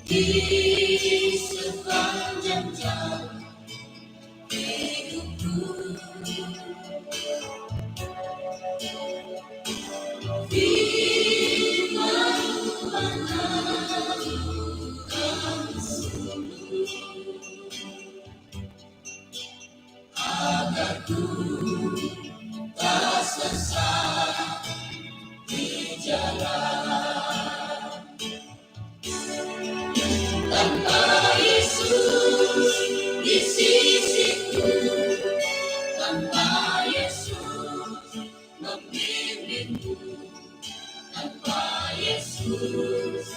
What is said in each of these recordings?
di sepanjang jalan hidupku. Firman-Mu meneguhkan sungguh, agar ku tak sesat di jalan. Tanpa Yesus di sisiku, tanpa Yesus membimbingku, tanpa Yesus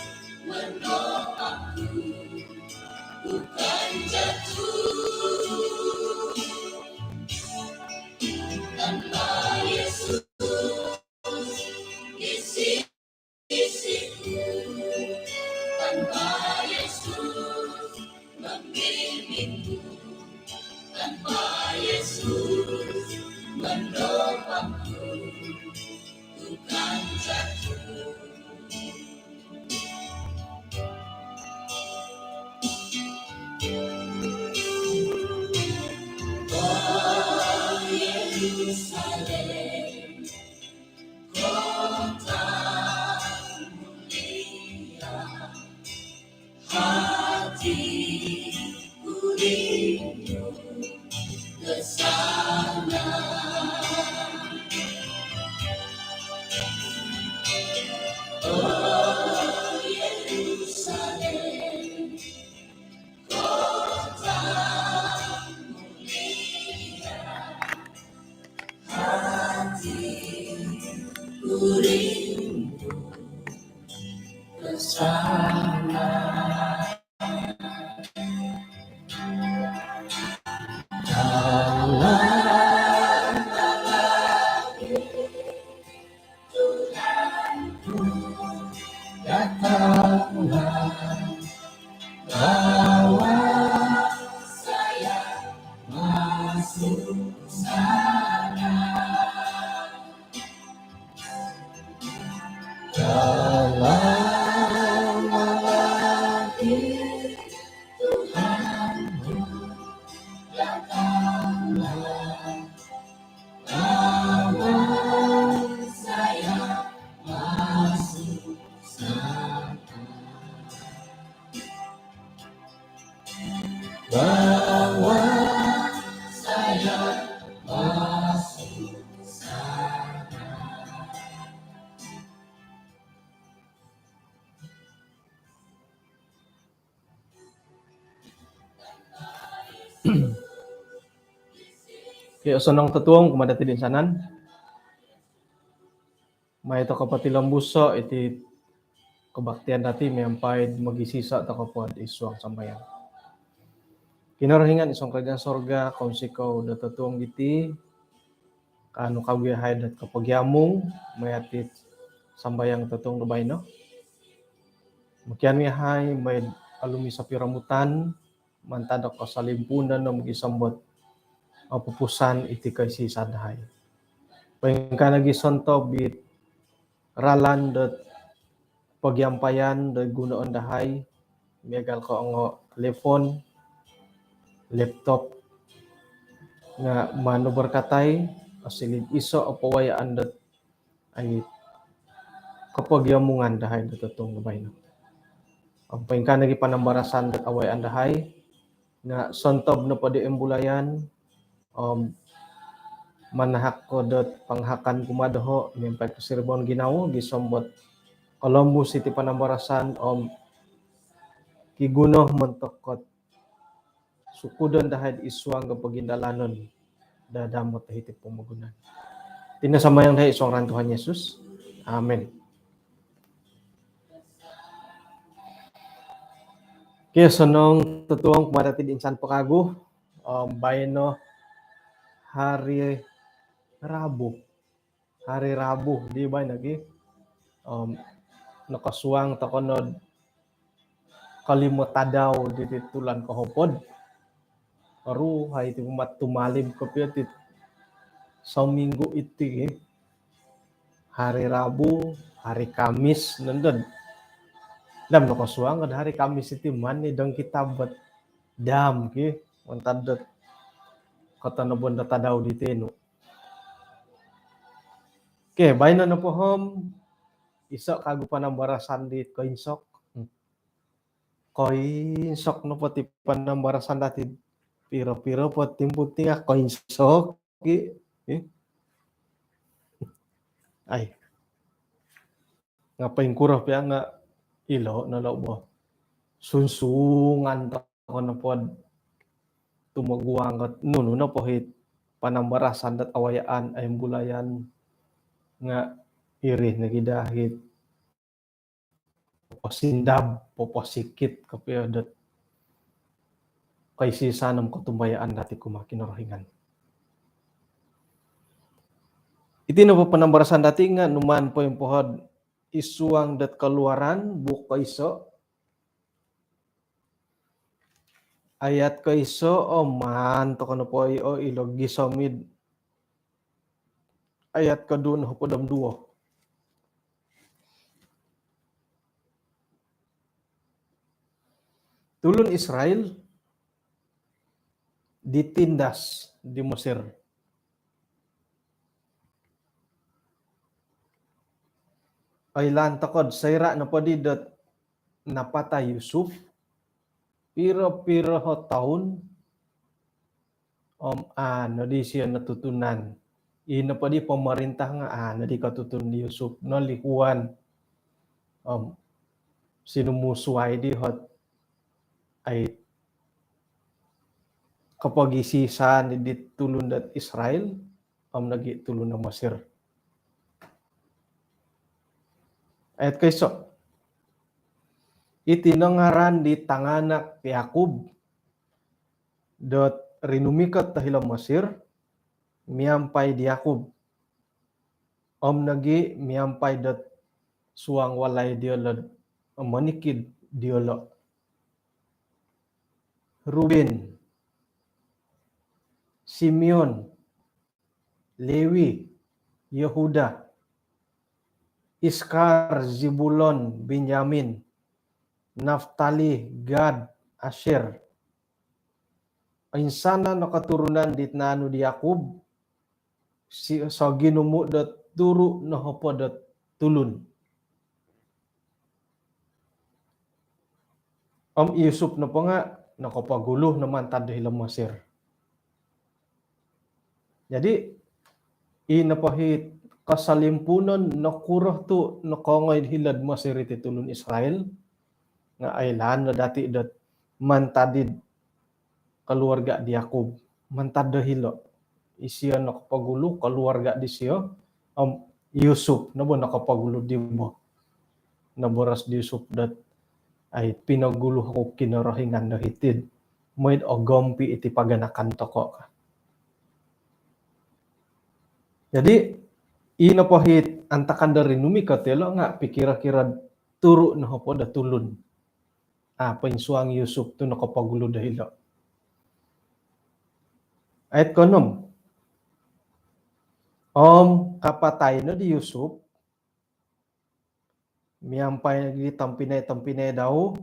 menopangku, bukan jatuh. Tanpa Yesus di sisiku, tanpa Yesus membimbingku, tanpa Yesus menopangku, bukan jatuh. Oh Yerusalem, kota mulia, hatiku rindu ke sana. Oh Yerusalem, kota mulia, hatiku rindu ke sana. Datanglah, bawa saya masuk sana. Dalam lagi Tuhanmu, datanglah, bawa saya masuk sana. Bawa saya masuk sana. Kaya sonong tetuong kumada tidin sanan. May to kapati lambuso iti kebaktian dati mempai magisisa to kapod isuang sambayan. Kinarahingan isong kerajaan sorga konsiko da tetuong iti kanu kawiyahay dat kapagyamong mayatit sambayang tetuong dabay no. Makian miyahay may alumi sa piramutan mantadok kasalimpunan no magisambot pupusan iti kaysi sadahay. Pagka nagisonto bit ralan dat pagyampayan dat gunoon dahay megal ko ang telepon, laptop nga mano berkatay asilid iso o pawayaan dat ay kapagyamungan dahay dat tetong gabay no. Ang pagka nagipanambarasan dat awayan dahay nga sontob na padi embulayan manahak ko dot panghakan kumadaho mimpay ko Sirbon Ginaw gisombot Columbus iti panambarasan kigunoh mentokot sukudon dahil isuang kapagindalanon dadamot tahiti pamagunan. Tinasamayang dahil isang ran Tuhan Yesus. Amen. Kaya sonong tutuong kumadatid insan pakagu bayno hari Rabu, di ba nagi nakasuang takonod kalimot tadaw diti tulan kahopod. Aru hay ti umat tumalim kapyatit sa minggu iti hari Rabu hari Kamis nandun. Dam no kasuang kad hari Kamis itu man ni dong kita buat dam ki mantadot kota no bonda tadaw di tenu. Oke, baina na pohom isok kagu panambarasan di koinsok. Koinsok no poti panambarasan dati piro-piro poti putih koinsok ki. Ay. Ngapain kurah pia nga ilo na lobo. Sunsungan ko na pod tumaguangat nuno na pohit panambarasan dat awayaan ay bulayan nga iri na gidahit posindab poposikit kapya dat kay sisanam ko tumbayaan dati kumakinorohingan. Iti na po panambarasan dati nga numan po yung pohod isuang dat keluaran buka iso ayat ko iso man to kono po o ilog gisomid ayat ko dun ho podam duo. Tulun Israel ditindas di Mesir. Ay lantakod sayra na padidot napatay Yusuf piro-piro ho taon ano di siya natutunan. Ina pa di pemerintah nga na di katutun ni Yusuf no likuan sinumusuay di hot ay kapag isisan di tulun dat Israel nagi tulun na Mesir. Ayat kayso itinangaran di tanganak Yakub dot rinumikat tahilang Mesir miampay di Yakub nagi miampay dot suang walay diolod manikid diolo Ruben, Simeon, Lewi, Yehuda, Iskar, Zebulon, Benyamin, Naftali, Gad, Asher. Insana na katurunan dit na ano di Yakub so ginumu dat turu na hopo dat tulun. Yusuf na pa nga nakapagulo naman tanda hilang Mesir. Jadi inapahit kasalimpunan nakurah tu nakongay hilad Mesir iti tulun Israel nga aylan na dati dat mantadid keluarga di Yakub mantada hilo isiya nakapagulo keluarga di siya Yusuf nabo nakapagulo di mo naboras di Yusuf dat ay pinagulo ako kinarahingan na hitid mo'y ogompi iti paganakan toko. Jadi inapahit antakan dari numikat telo nga pikira-kira turu na hopo da tulun. Painsuang Yusuf tu nakapagulo dahilo. Ayat konom. Kapatay no di Yusuf miampay nagdi tampinay daw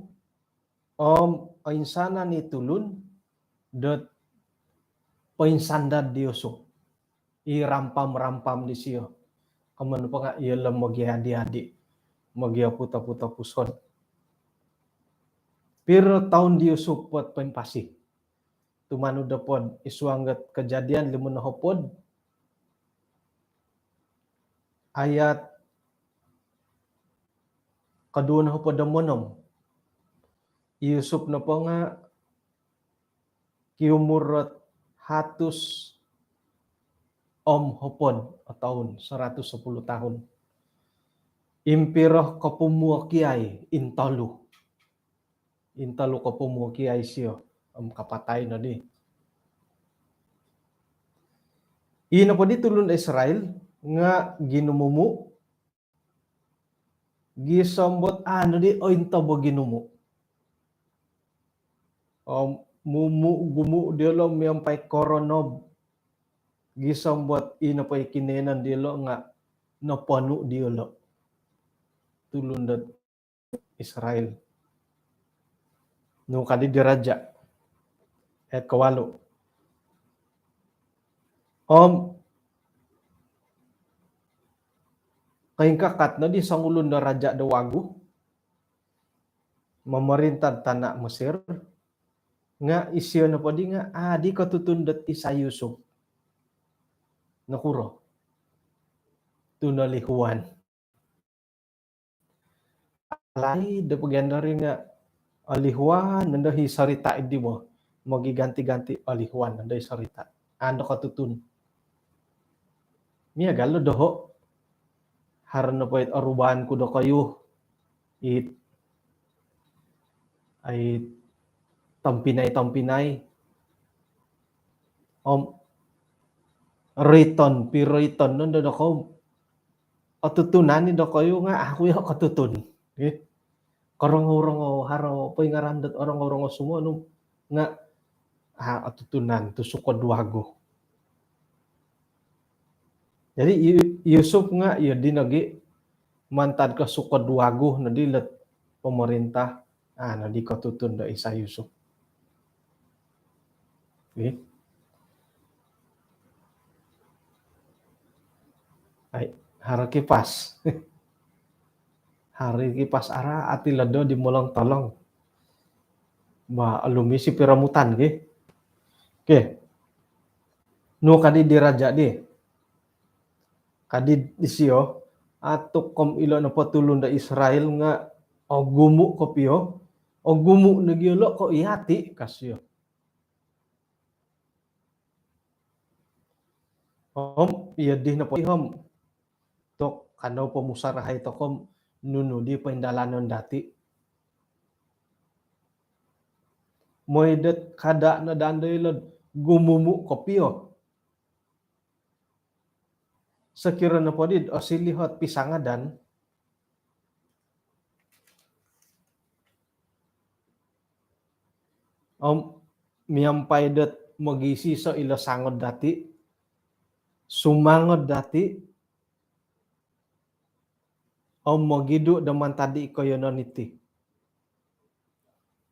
ainsana ni tulun dot painsandad di Yusuf irampam di siyo kaman pa nga iyalam magyadi-adi magyaputa-puta puson pero taon di Yusuf pot painpasi tumano da pod isuanggat kejadian limun na hopod ayat kadua na hopod damonom Yusuf na po nga kiumurot hatus hopod o taon 110 tahun impiroh kapumuakiay intalu kapumuakiay siyo kapatay na di ina po di tulun Israel nga ginumumu gisambot ano di o intabo ginumu gumu diolo miyampay koronob gisambot ina po ikinenan diolo nga napanu diolo tulun dat Israel. Nu kadi diraja ayat ke-8. Kaingkakat na di sangulun na raja da wagu memerintah tanah Mesir nga isyo na padi nga adi katutundat isa Yusuf nakuro tunalihuan alai da pagyandari nga alihuan nanda hi sarita idi mo magiganti-ganti alihuan nanda hi sarita anda katutun miya galo doho harana pait arubahan ko do kayo it ay tampinay riton nun do ko katutunan ni do kayo nga ako yung katutun korong-orong haro pengarandat orang-orang semua nu nga katutunan tu sukod wago jadi Yusuf nga ya dinagi mantad ka sukod wago na dilet pemerintah na di katutun da isa Yusuf ay harakipas hari kipas ara ati lado di molong tolong ba alumi si piramutan ke nu kadi diraja di kadi disiyo atuk kom ilo na patulun da Israel nga gumu kopio gumu na giolo ko iati kasyo iya di na po tok kanaw pamusarahay to kom nuno di paindalanon dati moedet kada na danday lod gumumu kopio sekira na podid o silihot pisangadan miyampay det magisi so ilo sangod dati sumangod dati magidu da mantadi koyonon iti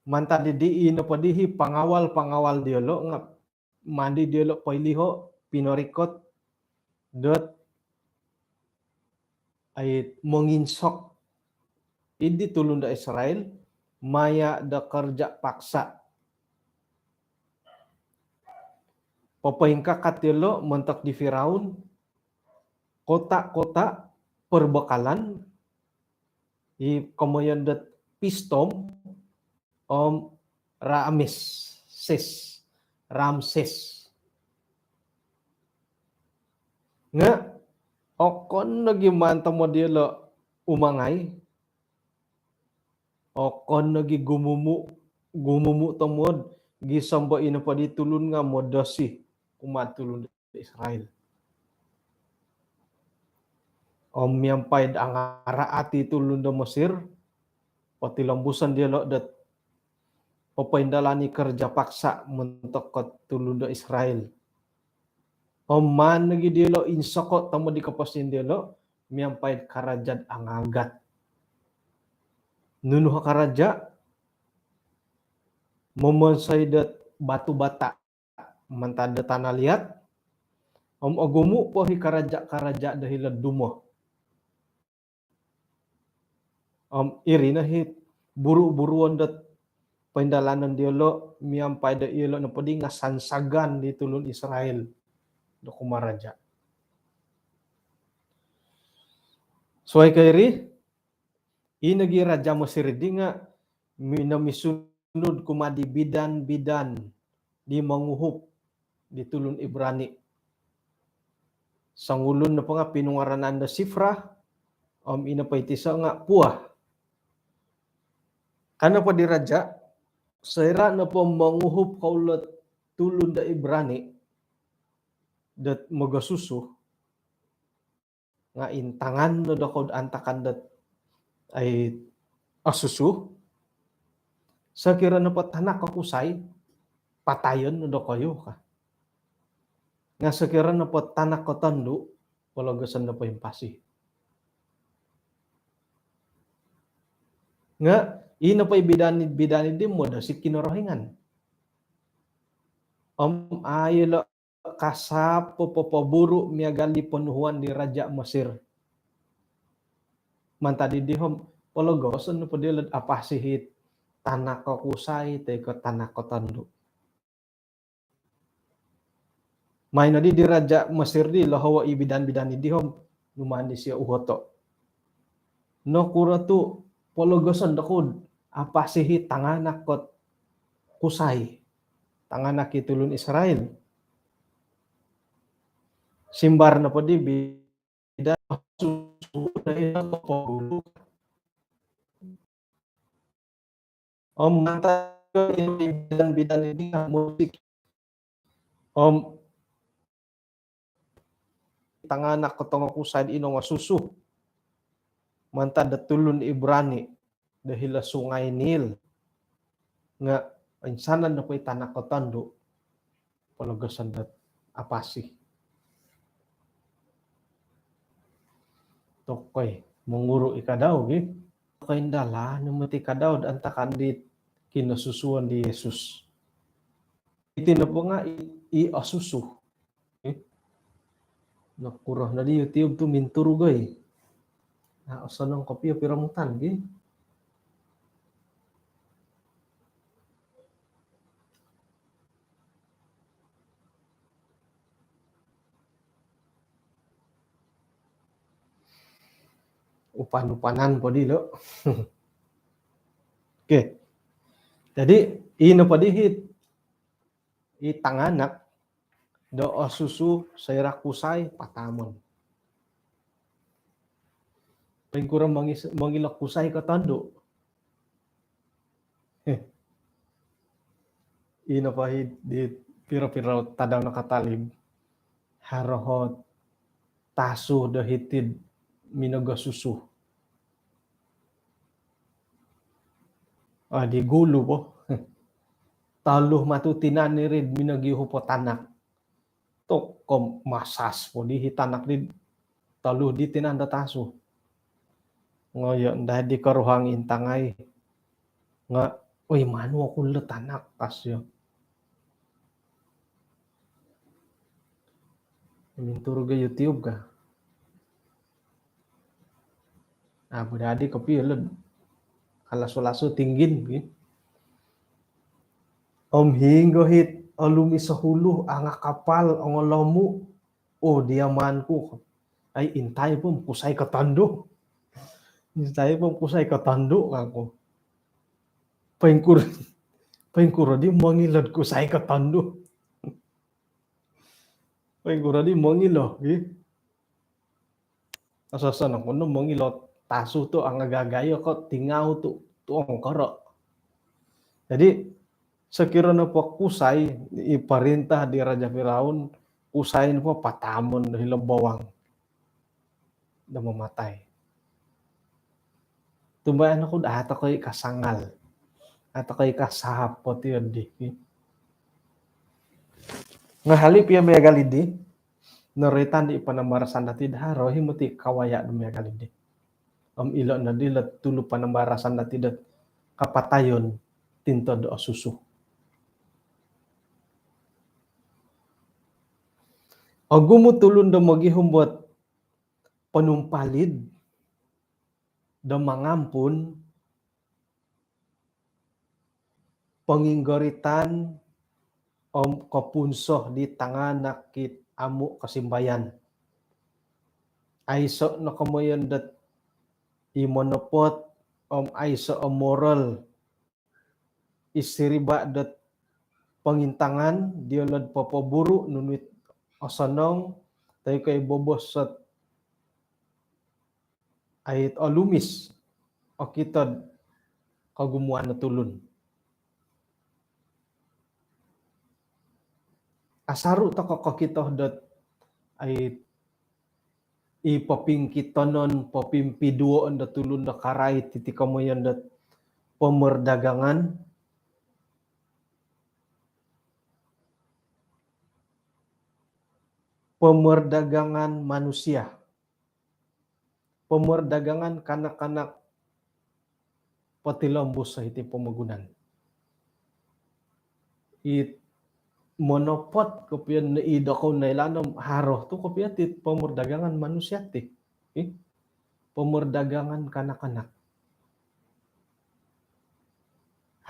mantadi di ino padihi pangawal diolo nga mandi diolo pailiho pinorikot dot ay menginsok idi tulun da Israel maya da kerja paksa papaingkakat diolo mentok di Firaun kota-kota perbekalan i komoyon dat pistom Ramses nga okon nagi mantamo dielo umangay okon nagi gumumu tomod gisamba ino pa di tulun nga modasi kumatulun di Israel miyampay ang araati tulun da Mesir pati lambusan dielo dat papaindalani kerja paksa mentok tulun da Israel man nagi dielo insoko tamo di kapasin dielo miyampay karajad ang agat nunuh karaja momonsay dat batu bata mantada tanah liat agumu po hi karaja dahil dumo iri na hit buru-buruan dat paindalanan diolo miyampay da ilo na pwede nga sansagan di tulun Israel do kumaraja so ay kayri inagi raja Mesir di nga minamisunod kumadi bidan di manguhup di tulun Ibrani sangulun na pa nga pinungaranan da Sifra inapaitisa nga puah kana pa di raja sayra na po manguhup kaulat tulun da Ibrani dat magasusu nga intangan no dakod antakan dat ay asusu sakira na patanak kakusay patayon no kayo ka nga sakira na patanak katando walagasan na pa yung pasi Nga ino pa bidani di mo da si kinorohingan. Ayo lo kasap popoburu miagali penuhuan di Raja Mesir. Mantadi dihom pologosan no padilat apa sihit tanah ko kusai te ko tanah ko tandu. May na di Raja Mesir di lahawa ibidan-bidani dihom numani siya uhoto. No kura tu pologosan dakod apa sihit tanganak kot kusai. Tanganak itulun Israel. Simbar na po di bidan susunod na po mata bidan-bidan ini musik tanganak ketong kusay ino nga susu manta datulun Ibrani dahil sungai Nil nga insanan na po'y tanak ko tando palagasan dat apasi tokoy menguru ikadaw tokoy ndala numati kadaw anta kandit kinasusuan di Yesus iti na po nga i-asusu nakurah na di YouTube tu minturugay asan ng kopya piramutan upan-upanan po di lo. Okay. Jadi ino pa dihit itanganak do susu sayra kusay patamon. Paling kurang mangilak kusay katando. Ino pa di pira-pira tadaw nakatalib harohot tasu do hitid minaga susu. Di gulo po. Taluh matutinan ni rid minagiho po tanak. Tok kom masas po di hitanak di taluh di tinanda tasu. Ngayon dahil di karuhang intangay. Nga, uy manu ako letanak kasyo. Minturo ga YouTube ka. Budadi kopi led. Kalaso-laso tinggin. Hinggo hit alumi sa hulu ang kapal ang alamu. Diamanku. Ay intay po kusay katando. Intay po kusay katando ako. Paingkur di mangilad kusay katando. Paingkur di mangilo. Asasan ako no mangilot. Taso to ang agagayo ko tingaw to ang karo. Jadi sekira na po kusay iparintah di Raja Firaun kusay na po patamon dahil bawang na mamatay. Tumbayan ako dahata ko'y kasangal at ako'y kasahap po tiyon di. Nga halip yung may galidi naritan di ipanambarasan natid haro himuti kawaya ng may galidi. Ilo na dilat tulo panambarasan natid kapatayon tinto do susu. Gumutulon do magihumbuat panumpalid do mangampun panginggaritan kapunsoh di tanganak kit amu kasimbayan. Aiso na kamoyan dat imonopot aiso moral isiriba dat pangintangan diolad papaburu nunwit asanong tayo kay bobos sat ayat alumis o kitad kagumuan na tulun. Asaru ta kakakita dat ay ipapingkitonon papimpiduon da tulun da karay titikamoyan dat pemerdagangan manusia. Pemerdagangan kanak-kanak patilombus sa iti pamagunan. It monopot kopian na ida ko na ilanam haroh to kopia tit pemurdagangan manusia ti. Pemurdagangan kanak-kanak.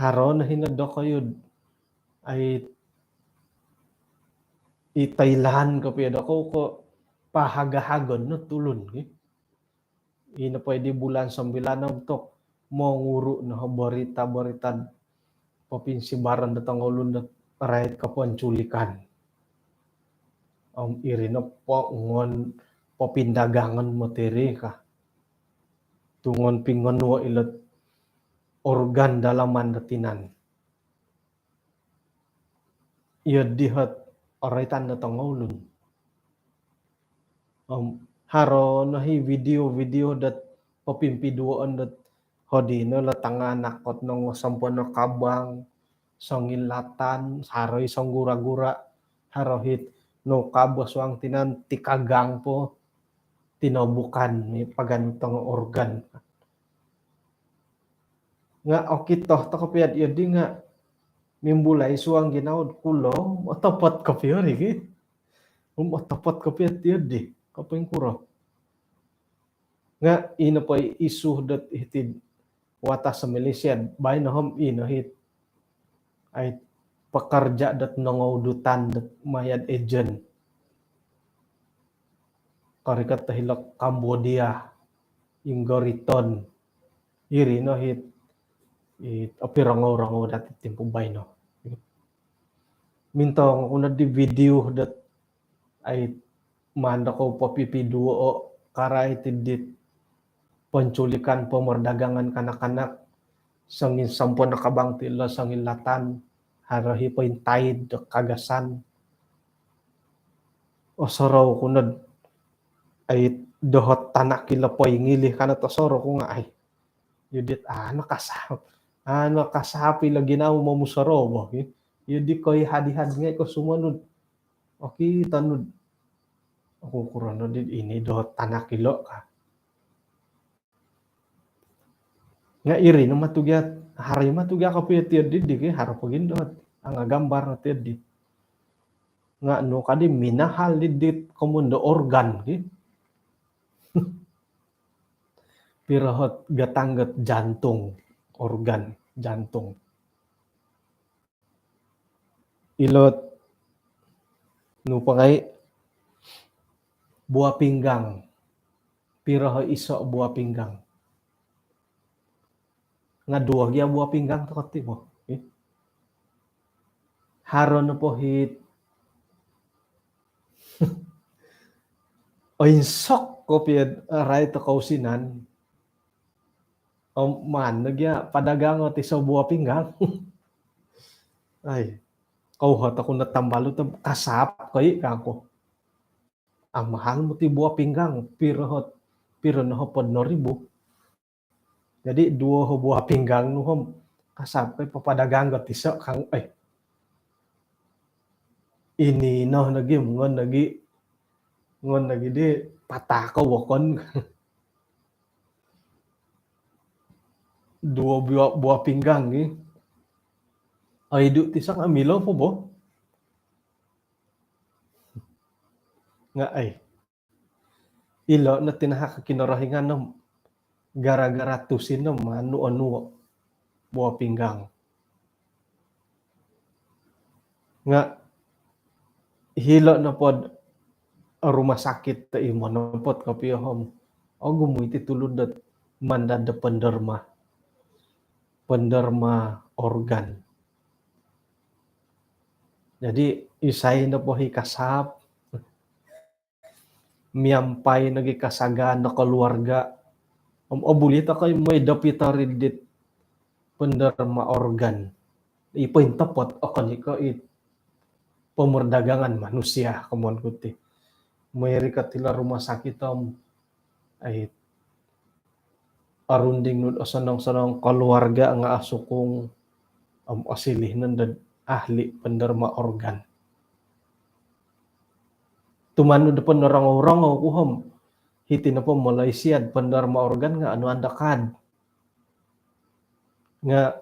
Haro na hinado kayo ay itailahan kopia da ko pahagahagon no tulun. Ina pwede bulan 9 tok monguru na berita-berita provinsi Baran datang ulun rakyat kapanculikan. Irina po ngon popindagangan materi ka. Tungon pingon wa ilat organ dalam mandatinan. Ia dihat oraitan datang ulun. Haro nahi video dat popimpiduan dat hodino latanga nakot nong sampun kabang songilatan haroy song gura-gura harohit no kabos wang tinan tikagang po tinobukan ni pagantong organ nga okitoh to kapiat yadi nga mimbulay suang ginaud kulo otopot kapior iki otopot kapiat yadi kaping kuro nga ina pa isu dat hitid watas sa Malaysia bay na hom inahit ay pekerja dat nangaudutan dat mayad agent karikat tahilak Cambodia Inggoriton iri no hit api rangaw dati tempo bay no mintong kuna di video dat ay manda ko papipiduo karay tidit penculikan pemerdagangan kanak-kanak sangin sampun nakabang tila sangin latan harahi paintaid kagasan osoro kunad ay dohot tanak kila poy ngilih kana tosoro ko nga ay yudit nakasapi lagi na mamusaro bo yudi koy hadihad nga ko sumunod okay tanud ako kurano dit ini dohot tanak kilo ka nga iri no matugyat hari matugya ka puya tiadid di harap pagin dohot ang gambar na tiadid nga no kadi minahal didit komundo organ pirahot gatanggat jantung organ jantung ilot no pangay buah pinggang piraho iso buah pinggang nga dua gya buah pinggang to kati mo haron na po hit o insok ko piyad right to kausinan man nagya padagang ti sa buah pinggang ay kauhat ako natambalo to kasap kay kako ang mahal mo ti buah pinggang piro na hopod no ribu jadi 2 buah pinggang no kasap kay papadagang ti sa kang ay ini no nagi ngon lagi di patakaw wakon 2 buah pinggang ay du ti sang amilo po bo nga ay ilo na tinaha kinarahingan no gara-gara tusin no manu buah pinggang nga hilo na pod rumah sakit ta imo na pod kapiyahom o gumuy ti tulod dat mandada penderma organ jadi isay na po hikasap miyampay nagikasagaan na keluarga bulita kay may dapita ridit penderma organ ipaintapot akan ika pemerdagangan manusia kemuan kuti may rikatila rumah sakit ay arunding nun sanang keluarga nga asukong asilih nan ahli penderma organ tumano depan orang-orang kuhom hiti na po Malaysia penderma organ nga anu andakad nga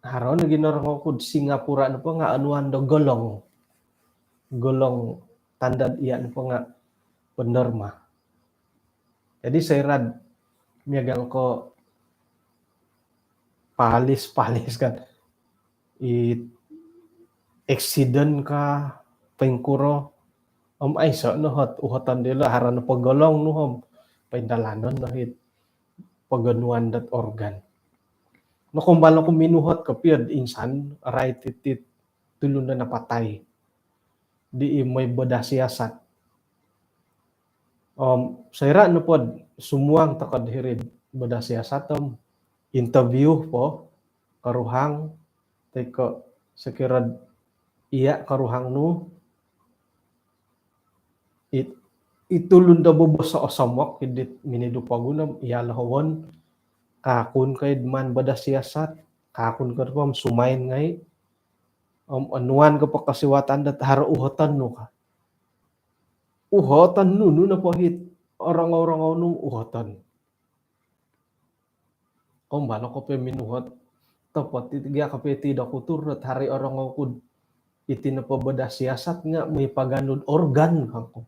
haron ginorong Singapura na po nga anuan do golong tandad iyan po nga penorma. Jadi saya rad miagang ko palis kan accident ka pengkuro ay so no hot uhotan dila haran pagolong no hom paindalanon no hit paganuan dat organ no kumbalo ko minuhot ka piad insan right titit tulun na napatay di may beda siasat sayra no pod sumuang takad hirid beda siasat interview po karuhang teko sekirad iya karuhang nu itulun da bubos sa osamok hidit minidu pagunam iya lahawon kakun kaid man bada siasat kakun ka pam sumain ngai anuan ka pakasiwatan dat haro uhotan nu ka uhotan nu na pohit orang-orang nu uhotan balo ko pe minuhot tapat itiga ka pe tidak kuturut hari orang ngukud itina pa bada siasat nga may paganud organ ako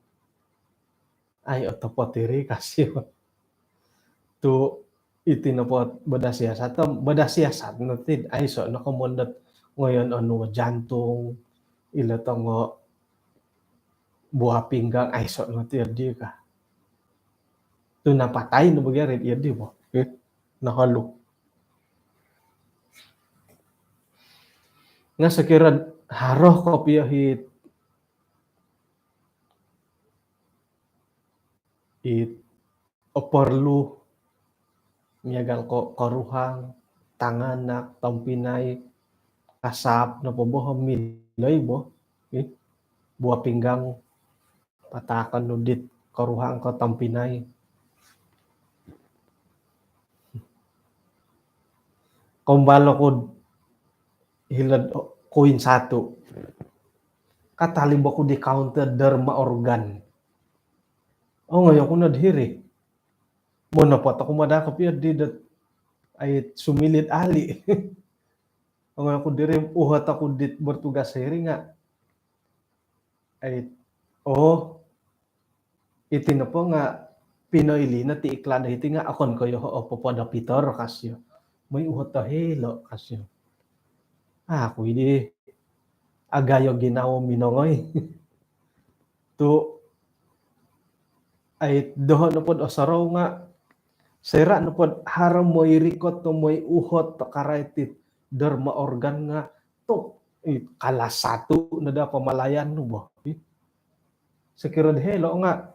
ay otopotiri kasih tu itina pa bada siasat natin ay so nakamondat ngayon ano jantung ilatang buah pinggang ay so natin di ka tu napatay na bagyarit iya di mo nahalo nga sekirad haroh ko piyahit perlu miagang ko karuhang tanganak tampinay kasap na poboh milay bo buah pinggang patakan nudit karuhang ko tampinay kumbalo ko hilad koin satu katalib ako di counter derma organ ngayon ko nadhiri mo napat ako madakap yun di dat ay sumilit ali ngayon ko diri uhat ako dit bertugas hiri nga ay itina po nga Pinoy na ti iklada iti nga akon ko yo popoda pitor kasyo may uhat ta helo kasyo ako hindi agayo ginawa minongoy to ay doon na pod osaraw nga sira na pod haram mo irikot to mo'y uhot to karaitit derma organ nga to kalas satu na da pamalayan no bo sekirad helo nga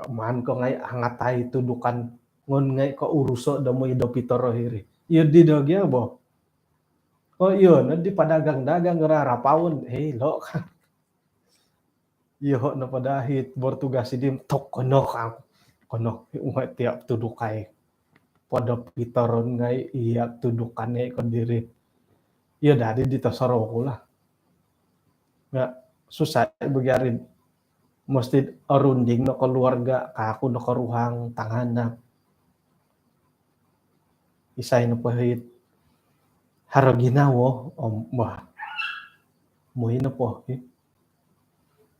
man ko ngay hangatay tudukan ngon ngay ko uruso da mo'y dopitoro hiri yun di dogya bo yun di padagang-dagang rarapawon helo ka Iyo na padahit bortugas idim tok kono umat tiap tudukai pada pitaron ngai iya tudukannya kon diri iya dari di tasaro ko lah nggak susah begarin mesti arunding no keluarga kaku no karuhang tangana isay no pahit haraginawo bah muhin na po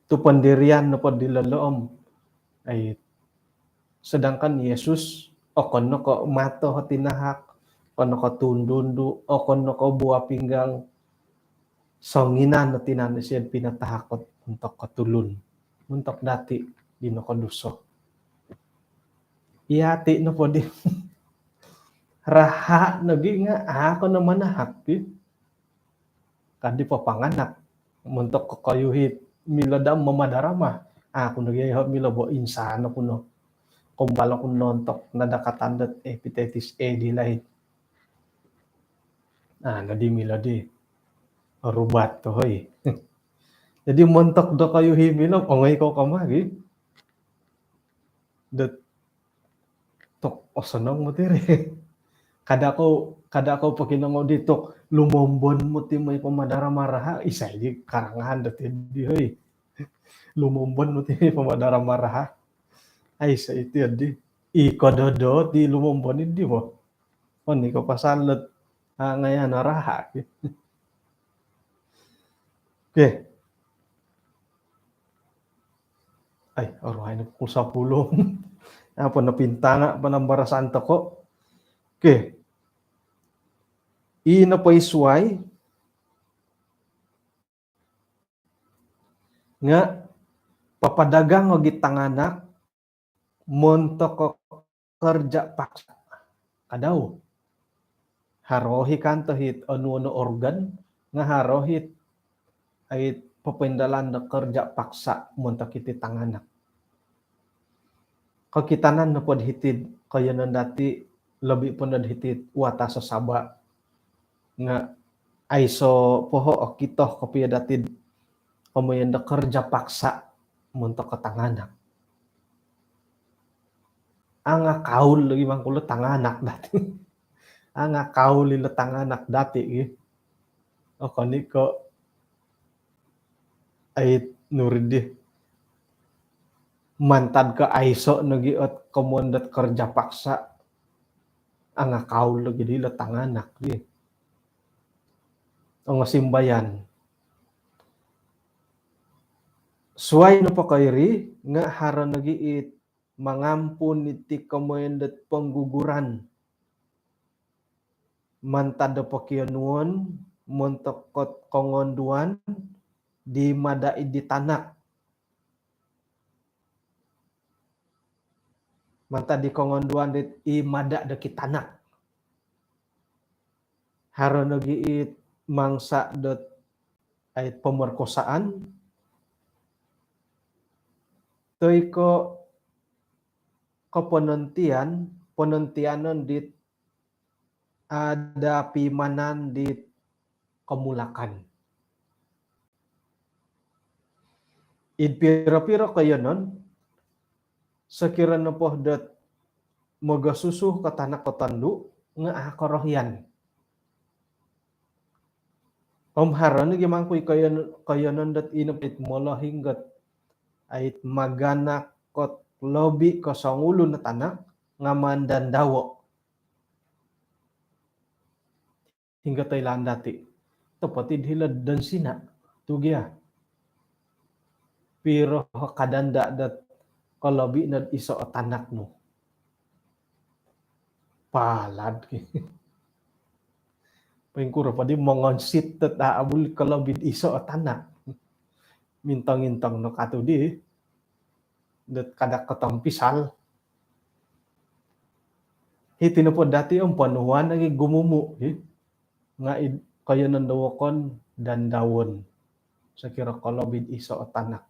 tu pendirian na po dilaloom ay sedangkan Yesus kono ko mato tinahak kono ko tundundu kono ko buah pinggang songinan na tinan siya pinatahakot untuk katulun untuk dati di no koduso iyati no po di raha nagi nga ako naman nahak kadi papanganak untuk kakayuhit miladam mamadarama ako nagyayahap milabo insano kuno kumbalo kun nontok nadakatandat hepatitis A di lain nadi miladi rubat to hoy jadi montok do kayo himilom ongay ko kamagi dat tok osanong mo tire kada ko pakinango dito lumombon mo ti may pamadara maraha isa di karangahan dati di hoy lumombon mo ti may pamadara maraha ay sa iti di ikododo di lumombon di mo Ni ko pasalot ngayon naraha. Okay. Ay, oray na po 10. Apa napinta nga panambarasan ta ko. Okay. Ina pa isway nga papadagang og gitanganak monto ko kerja paksa kadaw. Harohi kanto hit ano organ nga harohit ay papendalan na kerja paksa monto kiti tanganak. Kakitanan na pod hitid kaya nan dati labi po na hitid wata sa saba nga ay so poho o kito kapiya datid kamuyan da kerja paksa monto katanganak. Anga kaul lagi mangkulo tanganak dati. Anga kaul ila tanganak dati o kaniko ay nuridi mantad ka aiso nagiot komondat kerja paksa anga kaul lagi dila tanganak ang simbayan suway no pa kayri nga hara nagiit mangampun iti komondat pengguguran mantad pa kiyanuan montokot kongonduan di madai di tanak mantad di kongonduan di imada da kitanak hara nagiit mangsa dot ay pemerkosaan toy ko penentianon dit ada pimanan dit kemulakan. Id pira-pira kaya nun sekiranya po dat magasusuh ka tanak katandu nga akorohyan. Haran gimangkoy kaya nun dat inapit mola hinggat ay maganak kot lobi ko sa ulo na tanak nga mandandawo. Hingga Thailand dati. Tepatid hilad dan sina. Tugya. Pero kadanda dat kalobi na iso tanak no. Palad. Pengkura pa di mongonsit at aabul kalobid iso tanak. Mintang-intang no kato di. Dat kadak katampisal. Hiti na po dati ang panuhan naging gumumu. Nga kaya nandawakon dan dawon. Sa kira kalobid iso tanak.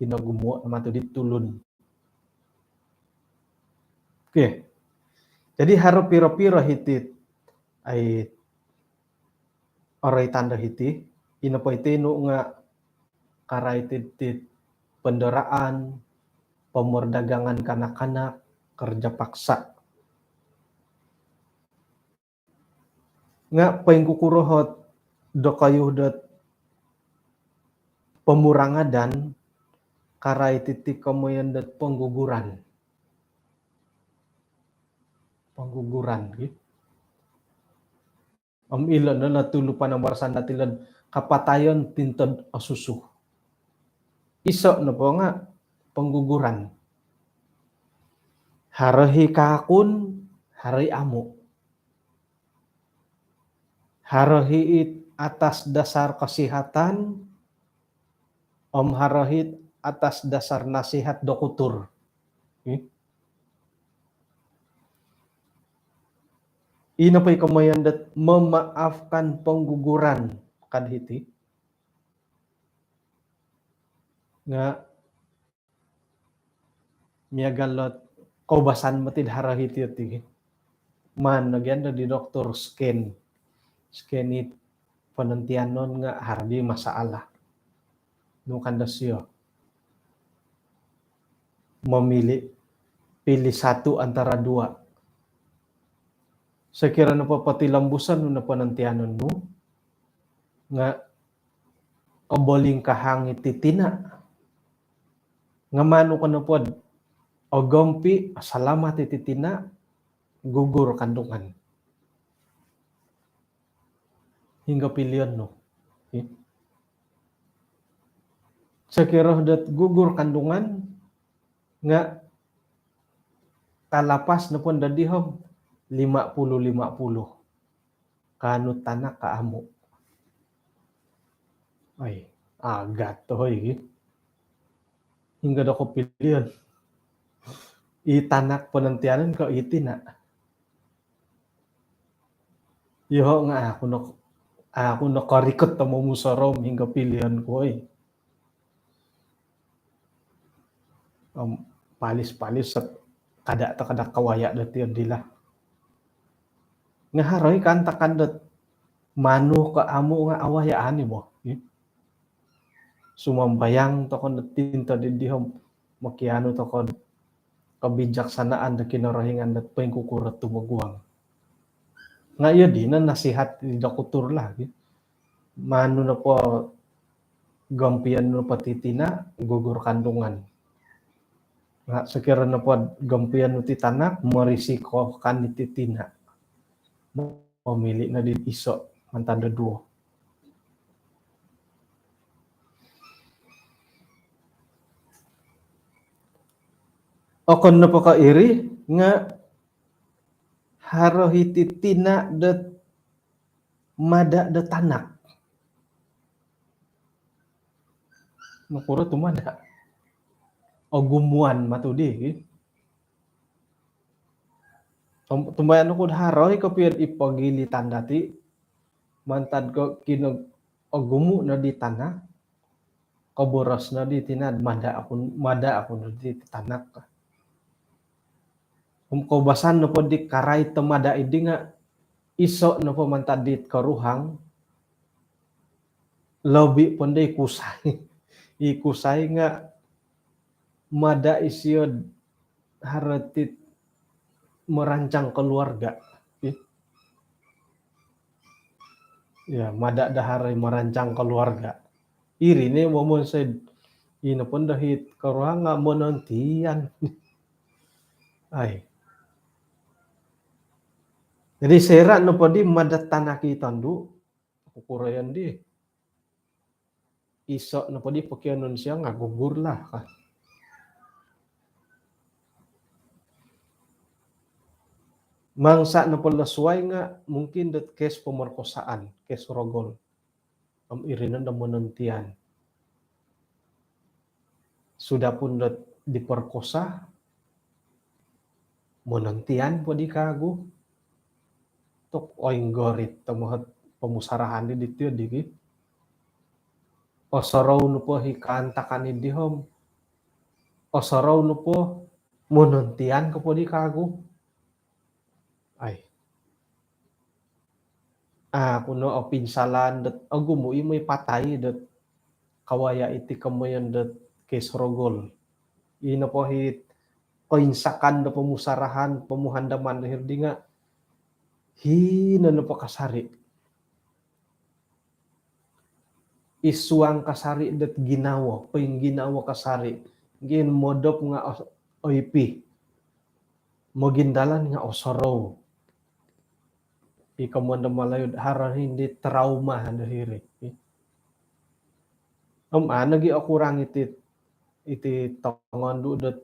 Inagumuha naman ito ditulun. Okay. Jadi harap pira-pira hitit ay oray tanda hiti. Ina po itino nga karay titit pendaraan, pemordagangan kanak-kanak, kerja paksa. Nga paingkukurohot do kayo dat pemurangadan karay titik kamoyan dat pengguguran. Pengguguran. Ilan na natulupan ang barasan natin kapatayon tintod asusuh. Iso na po nga pengguguran. Harahi kakun, hari amo. Harahit atas dasar kesehatan, harahit atas dasar nasihat dokutur. Ina pa'y kamayandat memaafkan pengguguran kadhiti. Nga miyagalot kaubasan matid harahit yun. Man, nagyan di doktor scan it penentianon nga hardi masalah. Nung kandasyo. Pilih satu antara dua. Sekira na pati lambusan nung napanantianon mo, nga kaboling kahangit titina. Nga mano ka na pod, o gompi, salamat ititina, gugur kandungan. Hingga pilihan no. Sekira dat gugur kandungan nga kalapas na pun dadihom 50-50 kanut tanak ka amo. Ay, agat to hoy. Hingga da ko pilihan. Itanak penantianan ko itina. Yo nga ako nakarikot ta mo musarom hingga pilihan ko ay. Palis-palis sa kada kawaya dati dila. Nga haroy kanta kandat mano ka amo nga awayaan mo. Sumambayang to kon tinta didihom makiano to kon kabijaksanaan da kinarahingan dat peng kukurat tumaguang. Nga iya di na nasihat di dakutur lagi. Mano na po gampian no patitina gugur kandungan. Nga sekira na po gampian no titanak marisiko kan ititina. Pemili na di iso mantada duo. Okon na po ka iri nga haro hititina dat mada da tanak. Makuro tumada. O gumuan matudi. Tumbayan ko haroy kapiyan ipagilitan dati. Mantad ko kinog o gumu na di tanak. Kaboras na di tinad mada ako na di tanak. Kaubasan na po di karay tamada idi nga iso na po mantadit karuhang lobi po di kusay. Ikusay nga mada isyod haratit merancang keluarga. Ya, mada daharay merancang keluarga. Iri ni momon said ina pun dahit karuhang nga monontian. Ay. Jadi serat no po di madat tanaki tandu kukurayan di. Isok no po di pakianon siya nga gugur lah. Mangsa no po lasway nga mungkin dat kes pemerkosaan, kes rogol. Am irinan da monontian. Sudah pun dat diperkosa monontian po di kagu. Tok oing gorit tamuhat pemusarahan di dityo digi. Osaraw no po hikantakan di hom. Osaraw no po monontian ko po di kagu. Ay. Kuno o pinsalan dat agumui may patay dat kawaya iti kamayan dat kesrogol. Ina po hit koinsakan da pemusarahan pemuhandaman dahil di nga hina na po kasari. Isuang kasari dat ginawa. Ping ginawa kasari. Gin modop nga oipi. Mogindalan nga osorow. Ikaw mo na malayod. Haran hindi trauma dahiri. Nagi akurang iti tongon dudat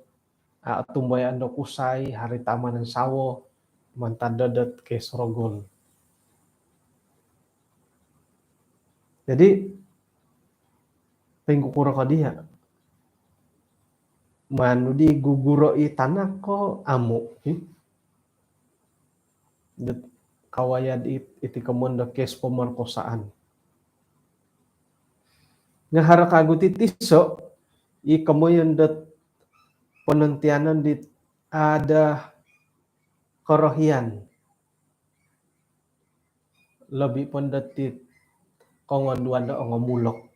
tumbayan do kusay. Hari taman ng sawo. Mantadadat kesrogol. Jadi pengkukura ka diha. Manu di guguro itanak ko amo. Kawayad iti kamonda kes pemerkosaan. Nga harakagut itiso ikamoyan dat penantianan di ada korohian. Lebih pendatit kongon duanda ngomulok.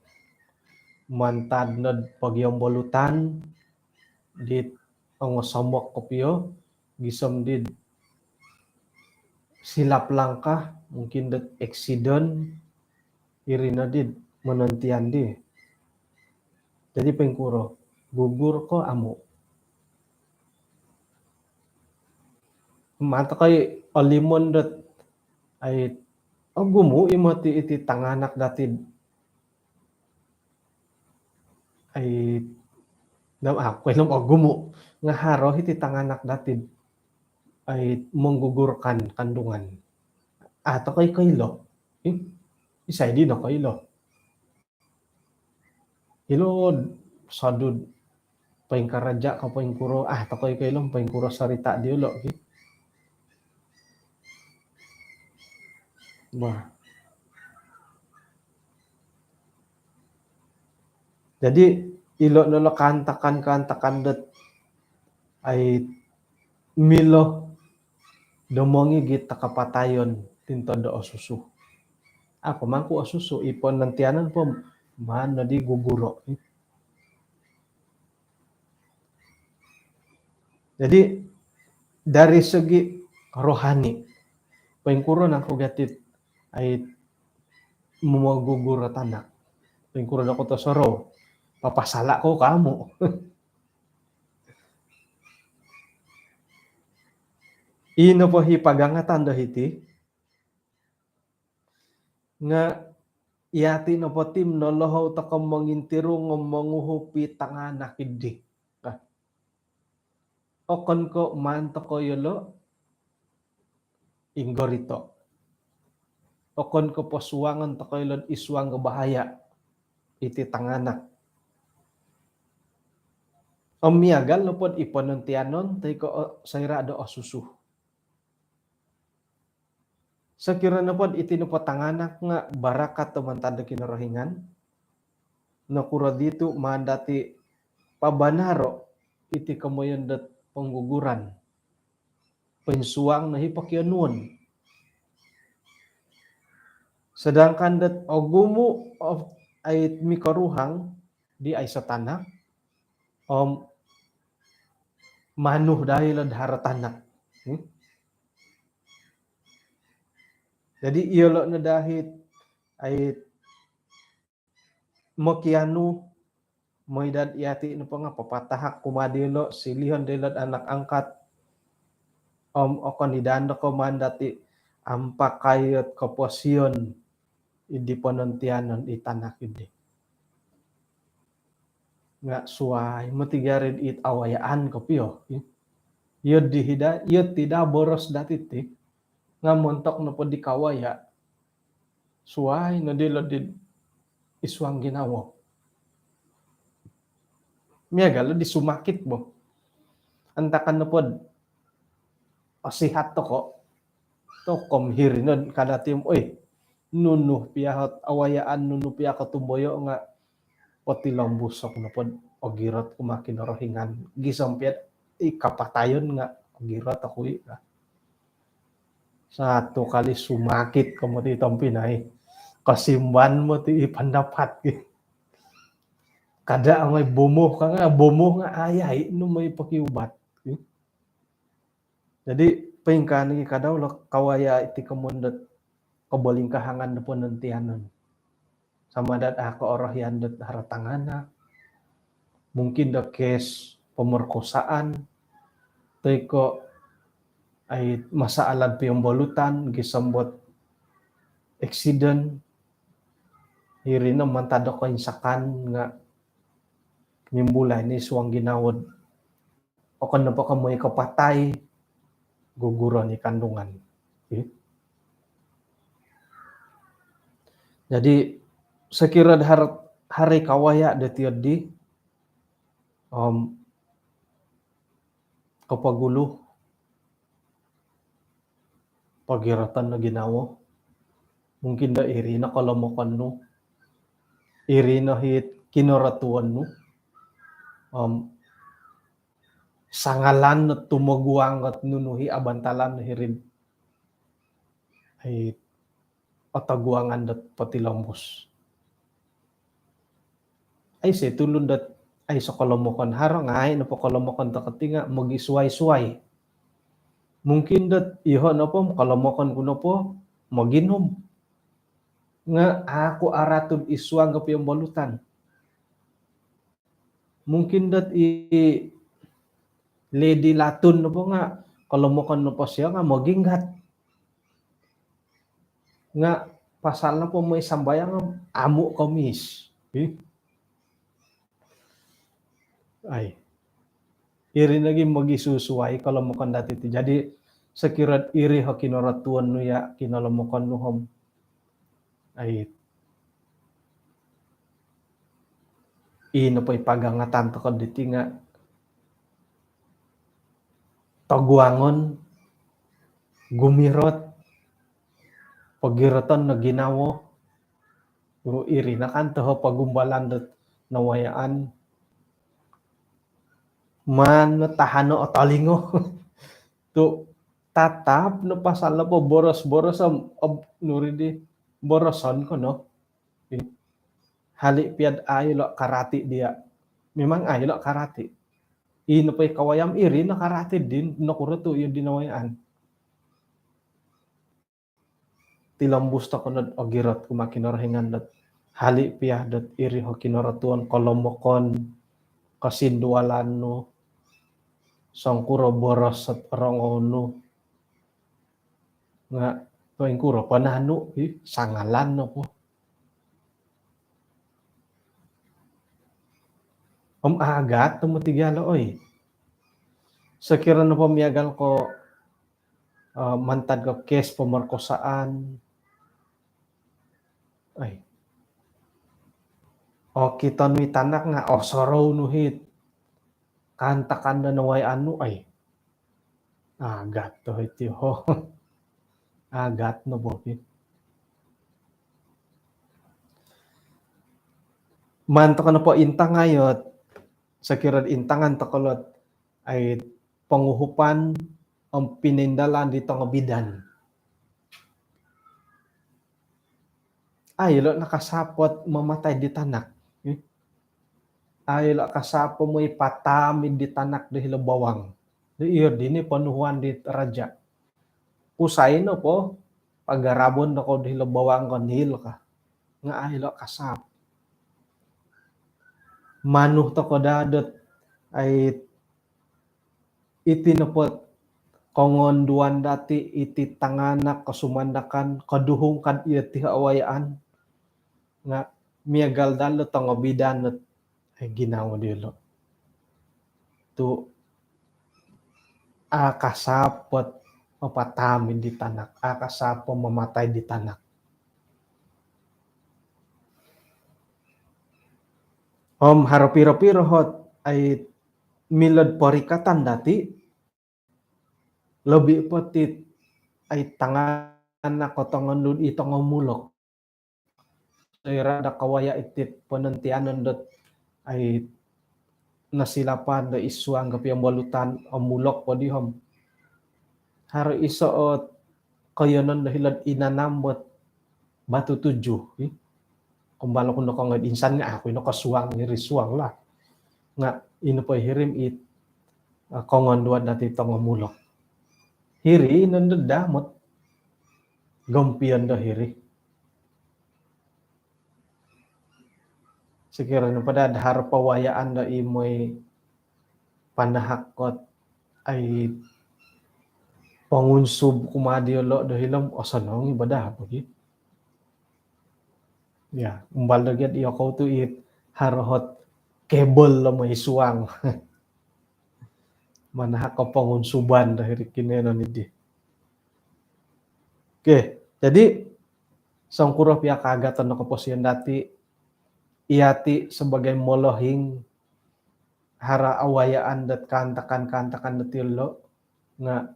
Mantad na pagyong bolutan dit ang somok kopyo gisom did silap langkah mungkin dat accident irina did menantian di. Jadi pengkuro gugur ko amo. mata kay alimon dat ay gumu imati iti tanganak dati ay kwelom gumu nga haro iti tanganak dati ay menggugurkan kandungan. Ato kay kaylo. Isay di na kaylo. Ilod sadud paing karaja ka paing kuro to kay kaylom paing kuro sarita di ulo. Bah. Jadi ilo nolo kantakan det ay milo domongi gita kapatayon tinto do osusu. Ako mangku osusu ipon nantianan po man di guguro. Jadi dari segi rohani paing kuro nang kugatit ay gugur tanak. Paing kuro na ko to soro. Papasala ko kamo. Ino po hipagangatan dahiti nga iati no po tim nolohaw ta kamangintiro ngomanguhupi tanganak idi. Okon ko manto ko yolo inggorito. Okon ko posuangan to kaylon iswang bahaya iti tanganak. Omiagal no pod iponontianon tay ko sayra do osusu. Sakira na pod iti no tanganak nga barakat to mantanda kinarahingan. Nakura dito mandati pabanaro iti kamoyan dat pangguguran. Pensuang na hipakyanuan. Sedangkan dat ogumu ay mikaruhang di ay sa tanak manuh dahil ad haratanak. Jadi iyolo na dahit ay makianu moydad iati no pa nga papatahak kumadilo silihon dilad anak angkat okon idanda ko mandati ampakayot kaposyon idi panantianon itanak idi. Nga suay matigarid it awayaan ko piyo. Yod tidak boros datiti nga montok na po di kawaya suay na dilad iswang ginawa. Miyagalo di sumakit mo. Antakan na po asihat to ko to komhirinod kadatim nunuh piyahot awayaan nunuh piyaka tumboyo nga poti lambusok na pod ogirot kumakin rohingan gisampiat ikapatayon nga ogirot ako satu kali sumakit kamo ti tampinay kasimban mo ti ipandapat kada may bomoh nga ayay no may pakiubat. Jadi pengkani kadaw kawaya iti kamundat kabaling kahangan na po nantianon. Samadat ako orahyan dat haratangana. Mungkin da kes pemerkosaan. Tay ko ay masaalad pa yung bolutan. Gisambot accident. Hiri na mantado ko insakan nga nimbulay ni suwang ginawad. O kan na po kamoy kapatay. Guguro ni kandungan. Jadi sekira hari kawaya detiodi kapaguluh pagiratan na ginawa mungkin da iri na kalamokan no iri na hit kinoratuan no sangalan na tumaguang at nunuhi abantalan na hirin ay pataguangan dat patilambos ay se tulun dat ay sa kalamokan harang ay na po kalamokan takatinga magisway-sway mungkin dat iho na po kalamokan ko na po maginom nga ako aratod iswang kapi yung balutan mungkin dat lady laton na po nga kalau mo kan no pasya nga maginggat nga pasal na po may sambayang amo kamis. Ay, iri lagi magisusuway kalau mo kan dati ti. Jadi sekirat iri ha kinoratuan no ya kinalamukan no hom. Ay, ino po ipagangatan to kan diti nga taguangon gumirot pagirotan na ginawo iri na kan toho pagumbalan dat nawayaan man tahano o talingo tu tatap no pasal na po boros-boros am nuri di boroson ko no hali piad ayo lo karati dia memang ayo lo karati ino pa kawayam iri na karati din no kuretu yung dinawayaan tilambus ta kunod ogirot kumakinorhingan dat hali piah dat iri ho kinoratuan kolomokon kasindualan no sangkuro boros at rongono nga tuwing kuro panano sangalan no po agat tumutigalo oy sekira na pamiyagal ko mantad ko kes pemerkosaan ay o kita nui tanak nga o sorow nuhit kantakan na naway ano ay agat to iti ho agat no bopit manto ka na po intang ngayot sekirad intangan takolot ay panguhupan ang pinindalan dito nga bidan ay lo nakasapot mamatay di tanak ay lo kasapo mo ipatamid di tanak di hilabawang di iyo dini panuhuan di raja usay no po pagarabon na ko di hilabawang kanil ka nga ay lo kasap manuh to ko dadot ay itinapot kongon duan dati iti tanganak kasumandakan kaduhong kad iya ti awayaan nga miagal dalo tong bidan ay ginawa dilo tu akasapot mapatamin di tanak akasapo mamatay di tanak harapiro-piro hot ay milad parikatan dati lebih petit ay tangan na kotongan lud itong umulok ira da kawaya itit penentianan dot ay nasilapan da isuang kapi ang balutan umulok po dihom haro isoot kayanan dahilad inanambot batu tujuh kumbalo ko nakangad insan nga ako nakasuwang ni risuang lah nga ino pa hirim it kongon duan dati tong umulok hiri nandadamot gampian da hiri sekiranya pada dahar pawayaan da imoy panahakot ay pangunsub kumadyo lo dahilam asanong ibadah pagi ya umbal dagyat iyo ko to it harhot kebel lo may suwang manahak ko pangunsuban dahil kinenon idi oke jadi sangkuro pia kagatan na kaposian dati iati sebagai molohing hara awayaan dat kantakan datilo nga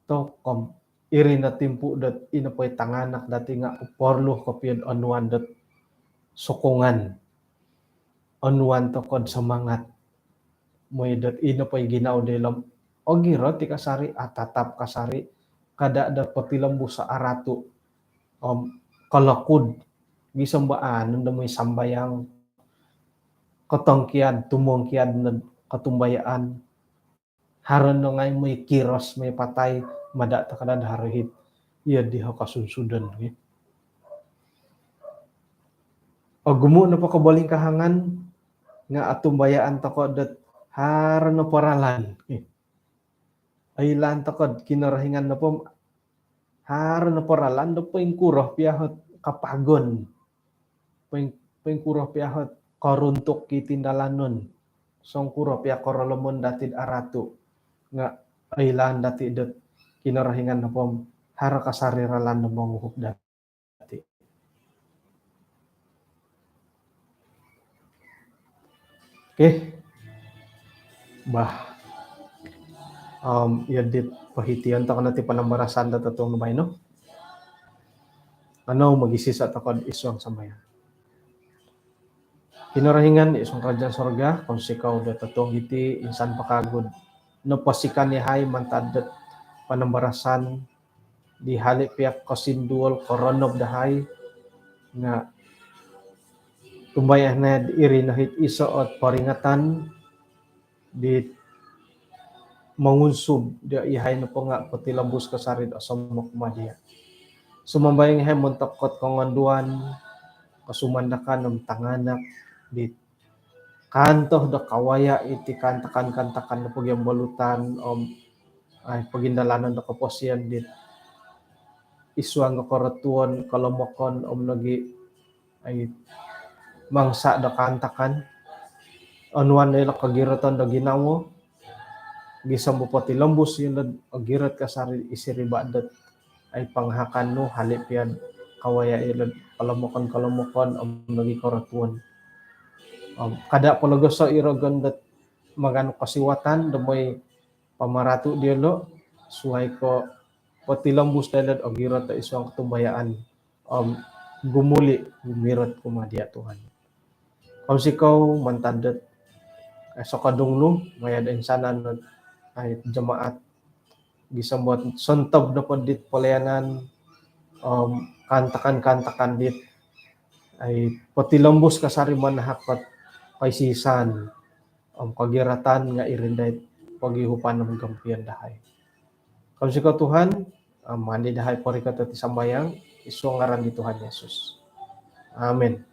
to kom iri na timpu dat inapoy tanganak dati nga porlo kopian onuan dat sokongan onuan to kod semangat moy dat inapoy ginaw delam ogiro ti kasari atatap kasari kada dat patilambu sa aratu kalakud gisambaan nanda moy sambayang katongkiad tumongkiad na katumbayaan haron no ngay may kiros may patay madata kada harahit iya diha kasunsudan o gumo na pa kabaling kahangan nga atumbayaan ta ko dat haron no paralan ay lan takod kinarahingan na po haran na paralan na po yung kuroh piyahot kapagon po yung kuroh piyahot karuntok kitindalanon song kuroh piyah korolomon datid aratu nga ay lan dati dot kinarahingan na po hara kasariralan na manguhuk dati. Okay. Bah yadit pahitian ta kanati panambarasan da tatong numay no. Ano magisisa ta kod isong sambayan. Kinarahingan isong raja sorga kung sikaw da tatong iti insan pakagod no pasikan ni hay mantadet panambarasan di halik piyak kasinduol koronob dahay nga tumbayah na iri nahit iso at paringatan di mangunsub dia ihay na po nga patilambus kasarid asamok madia. Sumambayang ihay montakot konganduan kasumandakan ng tanganak di kantoh da kawaya iti kantakan na po yung balutan ay pagindalanan da kaposyan di iswang nga koratuan kalamokon lagi ay mangsa da kantakan anuan nila kagiratan da ginawo gisam mo pati lambos yun agirat kasari isiribadat ay panghakan no halip yan kawaya ilad kalamokon nagi koratuan kada palaga sa iragan dat magano kasiwatan damoy pamaratu dielo suhay ko pati lambos dalad agirat ta isang katumbayaan gumuli gumirat kumadia Tuhan kung sikaw mantadat sa kadungno mayad insanan ay jamaat gisambot sontob na po dit palayanan kantakan dit ay patilambos kasari manahakot paisisan kagiratan nga irinday pagihupan ng gampian dahay kung sikaw Tuhan mandi dahay parikat at isambayang iso ngaran di Tuhan Yesus amen.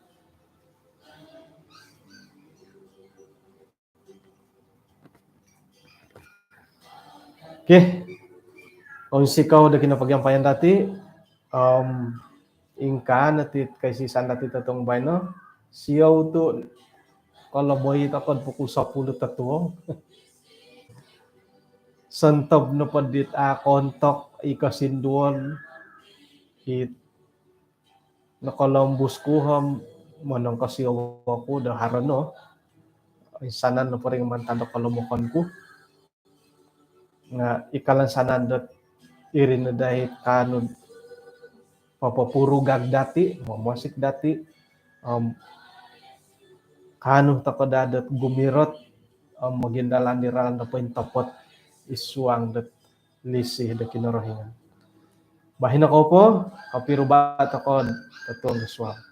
Okay. Kung sikaw da kinapagyampayan dati, ingka natit kay sisan dati tatong bay no, siyaw to kalaboy takod pukul 10 tatuong. Santab na padit kontok ikasinduan it nakalambus kuham manang kasiyaw ako da harano. Ay sanan na pa rin mantando kalumukan ko. Nga ikalan sanan dat irin na dahil kanod papapurugag dati, mamasik dati, kanong takadadat gumirot, magindalan niralan na po yung tapot isuang dat lisi da kinarahingan. Bahin ako po, kapiro ba ako tatong iswang.